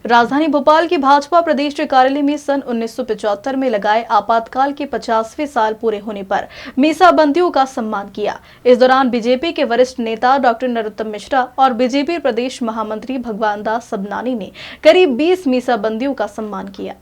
राजधानी भोपाल की भाजपा प्रदेश कार्यालय में सन 1975 में लगाए आपातकाल के 50वें साल पूरे होने पर मीसाबंदियों का सम्मान किया। इस दौरान बीजेपी के वरिष्ठ नेता डॉक्टर नरोत्तम मिश्रा और बीजेपी प्रदेश महामंत्री भगवान दास सबनानी ने करीब 20 मीसाबंदियों का सम्मान किया।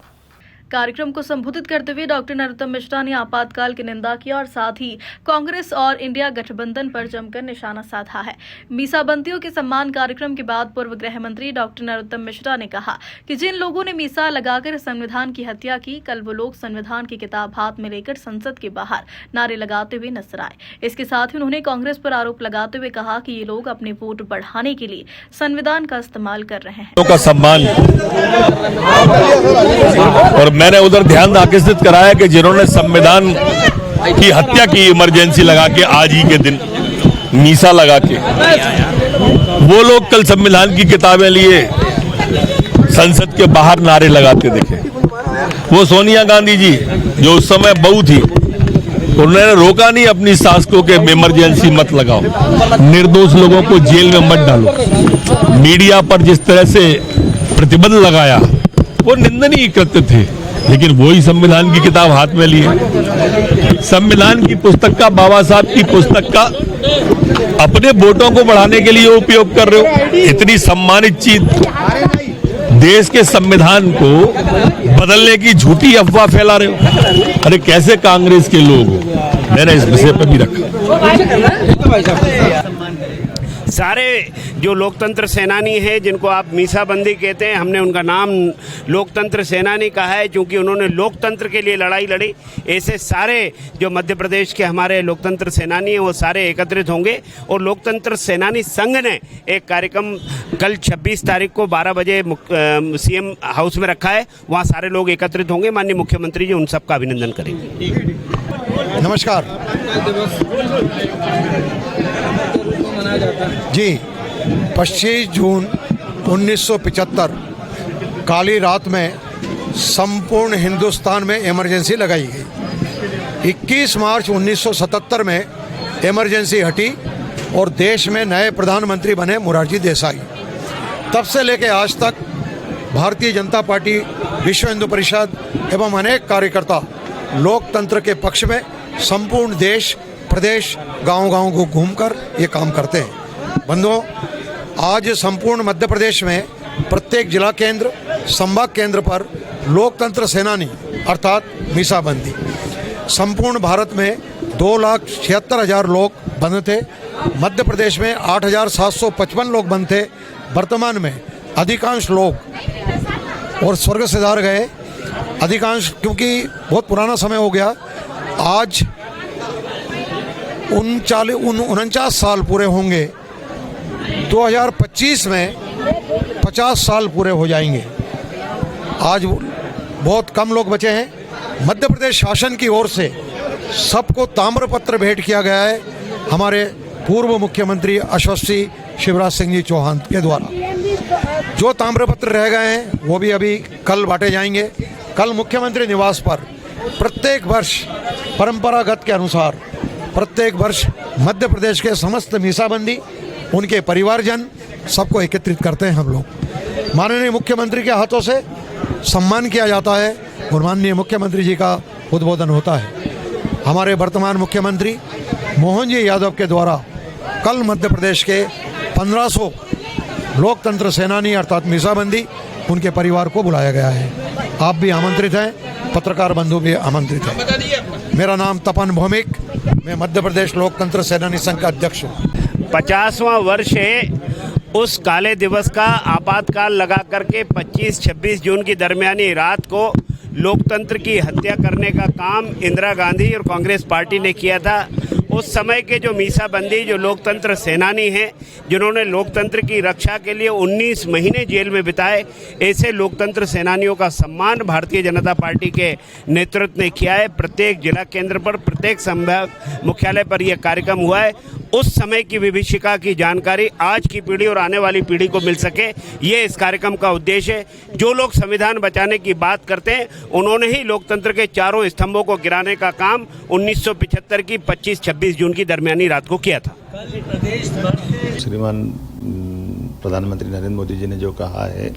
कार्यक्रम को संबोधित करते हुए डॉक्टर नरोत्तम मिश्रा ने आपातकाल की निंदा की और साथ ही कांग्रेस और इंडिया गठबंधन पर जमकर निशाना साधा है। मीसाबंदियों के सम्मान कार्यक्रम के बाद पूर्व गृह मंत्री डॉक्टर नरोत्तम मिश्रा ने कहा कि जिन लोगों ने मीसा लगाकर संविधान की हत्या की, कल वो लोग संविधान की किताब हाथ में लेकर संसद के बाहर नारे लगाते हुए नजर आए। इसके साथ ही उन्होंने कांग्रेस पर आरोप लगाते हुए कहा कि ये लोग अपने वोट बढ़ाने के लिए संविधान का इस्तेमाल कर रहे हैं। और मैंने उधर ध्यान आकर्षित कराया कि जिन्होंने संविधान की हत्या की इमरजेंसी लगा के, आज ही के दिन मीसा लगा के, वो लोग कल संविधान की किताबें लिए संसद के बाहर नारे लगाते दिखे। वो सोनिया गांधी जी जो उस समय बहू थी, उन्होंने रोका नहीं अपनी सास को कि इमरजेंसी मत लगाओ, निर्दोष लोगों को जेल में मत डालो। मीडिया पर जिस तरह से प्रतिबंध लगाया वो निंदनीय कृत्य थे, लेकिन वही संविधान की किताब हाथ में लिए संविधान की पुस्तक का, बाबा साहब की पुस्तक का अपने वोटों को बढ़ाने के लिए उपयोग कर रहे हो। इतनी सम्मानित चीज, देश के संविधान को बदलने की झूठी अफवाह फैला रहे हो। अरे कैसे कांग्रेस के लोग हो? मैंने इस विषय पर भी रखा। सारे जो लोकतंत्र सेनानी हैं, जिनको आप मीसाबंदी कहते हैं, हमने उनका नाम लोकतंत्र सेनानी कहा है क्योंकि उन्होंने लोकतंत्र के लिए लड़ाई लड़ी। ऐसे सारे जो मध्य प्रदेश के हमारे लोकतंत्र सेनानी हैं वो सारे एकत्रित होंगे और लोकतंत्र सेनानी संघ ने एक कार्यक्रम कल 26 तारीख को 12 बजे सीएम हाउस में रखा है। वहाँ सारे लोग एकत्रित होंगे। माननीय मुख्यमंत्री जी उन सबका अभिनंदन करेंगे। नमस्कार जी। 25 जून 1975 काली रात में संपूर्ण हिंदुस्तान में इमरजेंसी लगाई गई। 21 मार्च 1977 में इमरजेंसी हटी और देश में नए प्रधानमंत्री बने मोरारजी देसाई। तब से लेकर आज तक भारतीय जनता पार्टी, विश्व हिंदू परिषद एवं अनेक कार्यकर्ता लोकतंत्र के पक्ष में संपूर्ण देश, प्रदेश, गांव-गांव को घूमकर ये काम करते हैं। बंधुओं, आज संपूर्ण मध्य प्रदेश में प्रत्येक जिला केंद्र, संभाग केंद्र पर लोकतंत्र सेनानी अर्थात मीसाबंदी। संपूर्ण भारत में 2,76,000 लोग बंद थे। मध्य प्रदेश में 8,755 लोग बंद थे। वर्तमान में अधिकांश लोग और स्वर्ग सिधार गए, अधिकांश, क्योंकि बहुत पुराना समय हो गया। आज 49 साल पूरे होंगे। 2025 में 50 साल पूरे हो जाएंगे। आज बहुत कम लोग बचे हैं। मध्य प्रदेश शासन की ओर से सबको ताम्रपत्र भेंट किया गया है हमारे पूर्व मुख्यमंत्री अश्वस्ती शिवराज सिंह जी चौहान के द्वारा। जो ताम्रपत्र रह गए हैं वो भी अभी कल बांटे जाएंगे। कल मुख्यमंत्री निवास पर प्रत्येक वर्ष परंपरागत के अनुसार प्रत्येक वर्ष मध्य प्रदेश के समस्त मीसाबंदी, उनके परिवारजन सबको एकत्रित करते हैं हम लोग। माननीय मुख्यमंत्री के हाथों से सम्मान किया जाता है और माननीय मुख्यमंत्री जी का उद्बोधन होता है। हमारे वर्तमान मुख्यमंत्री मोहन जी यादव के द्वारा कल मध्य प्रदेश के 1500 लोकतंत्र सेनानी अर्थात मीसाबंदी, उनके परिवार को बुलाया गया है। आप भी आमंत्रित हैं, पत्रकार बंधु भी आमंत्रित हैं। मेरा नाम तपन भौमिक, मैं मध्य प्रदेश लोकतंत्र सेनानी संघ का अध्यक्ष हूँ। 50वां वर्ष है उस काले दिवस का। आपातकाल लगा करके 25-26 जून की दरमियानी रात को लोकतंत्र की हत्या करने का काम इंदिरा गांधी और कांग्रेस पार्टी ने किया था। उस समय के जो मीसाबंदी, जो लोकतंत्र सेनानी हैं, जिन्होंने लोकतंत्र की रक्षा के लिए 19 महीने जेल में बिताए, ऐसे लोकतंत्र सेनानियों का सम्मान भारतीय जनता पार्टी के नेतृत्व ने किया है। प्रत्येक जिला केंद्र पर, प्रत्येक संभाग मुख्यालय पर यह कार्यक्रम हुआ है। उस समय की विभीषिका की जानकारी आज की पीढ़ी और आने वाली पीढ़ी को मिल सके, ये इस कार्यक्रम का उद्देश्य है। जो लोग संविधान बचाने की बात करते हैं, उन्होंने ही लोकतंत्र के चारों स्तंभों को गिराने का काम 1975 की 25-26 जून की दरमियानी रात को किया था। श्रीमान प्रधानमंत्री नरेंद्र मोदी जी ने जो कहा है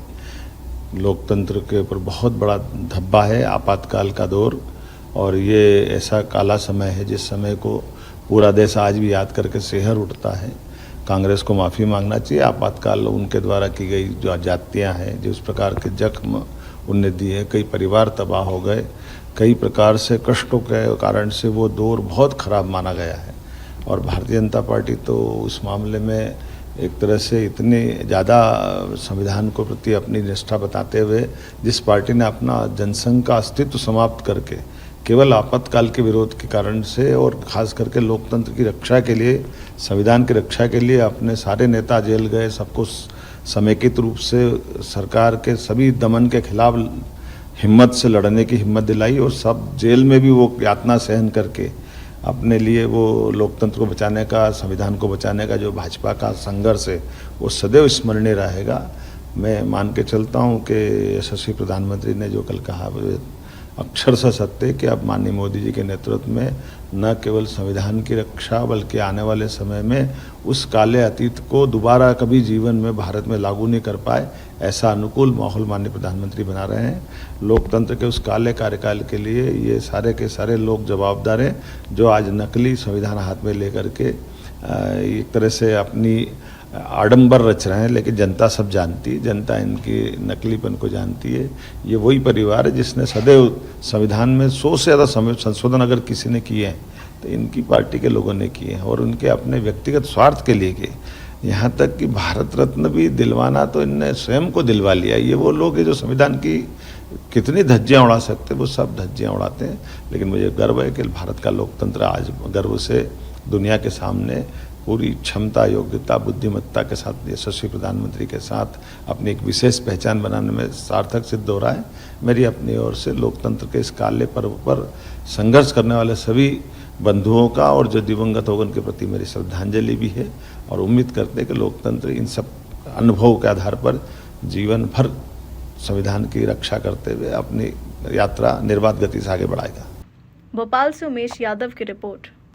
लोकतंत्र के ऊपर बहुत बड़ा धब्बा है आपातकाल का दौर। और ये ऐसा काला समय है जिस समय को पूरा देश आज भी याद करके सिहर उठता है। कांग्रेस को माफ़ी मांगना चाहिए। आपातकाल उनके द्वारा की गई जो जातियाँ हैं, जिस प्रकार के जख्म उनने दिए, कई परिवार तबाह हो गए, कई प्रकार से कष्टों के कारण से वो दौर बहुत ख़राब माना गया है। और भारतीय जनता पार्टी तो उस मामले में एक तरह से इतनी ज़्यादा संविधान को प्रति अपनी निष्ठा बताते हुए, जिस पार्टी ने अपना जनसंघ का अस्तित्व समाप्त करके केवल आपातकाल के विरोध के कारण से और ख़ास करके लोकतंत्र की रक्षा के लिए, संविधान की रक्षा के लिए अपने सारे नेता जेल गए, सबको समेकित रूप से सरकार के सभी दमन के खिलाफ हिम्मत से लड़ने की हिम्मत दिलाई और सब जेल में भी वो यातना सहन करके अपने लिए वो लोकतंत्र को बचाने का, संविधान को बचाने का जो भाजपा का संघर्ष है वो सदैव स्मरणीय रहेगा। मैं मान के चलता हूँ कि यशस्वी प्रधानमंत्री ने जो कल कहा वो अक्षरशः सत्य है कि अब माननीय मोदी जी के नेतृत्व में न केवल संविधान की रक्षा बल्कि आने वाले समय में उस काले अतीत को दोबारा कभी जीवन में भारत में लागू नहीं कर पाए, ऐसा अनुकूल माहौल माननीय प्रधानमंत्री बना रहे हैं। लोकतंत्र के उस काले कार्यकाल के लिए ये सारे के सारे लोग जवाबदार हैं जो आज नकली संविधान हाथ में लेकर के एक तरह से अपनी आडंबर रच रहे हैं। लेकिन जनता सब जानती है, जनता इनकी नकलीपन को जानती है। ये वही परिवार है जिसने सदैव संविधान में 100 से ज़्यादा संशोधन अगर किसी ने किए हैं तो इनकी पार्टी के लोगों ने किए हैं और उनके अपने व्यक्तिगत स्वार्थ के लिए किए। यहाँ तक कि भारत रत्न भी दिलवाना तो इनने स्वयं को दिलवा लिया। ये वो लोग हैं जो संविधान की कितनी धज्जियाँ उड़ा सकते, वो सब धज्जियाँ उड़ाते हैं। लेकिन मुझे गर्व है कि भारत का लोकतंत्र आज गर्व से दुनिया के सामने पूरी क्षमता, योग्यता, बुद्धिमत्ता के साथ यशस्वी प्रधानमंत्री के साथ अपनी एक विशेष पहचान बनाने में सार्थक सिद्ध हो रहा है। मेरी अपनी ओर से लोकतंत्र के इस काले पर्व पर संघर्ष करने वाले सभी बंधुओं का और जो दिवंगत हो उनके प्रति मेरी श्रद्धांजलि भी है और उम्मीद करते हैं कि लोकतंत्र इन सब अनुभव के आधार पर जीवन भर संविधान की रक्षा करते हुए अपनी यात्रा निर्बाध गति से आगे बढ़ाएगा। भोपाल से उमेश यादव की रिपोर्ट।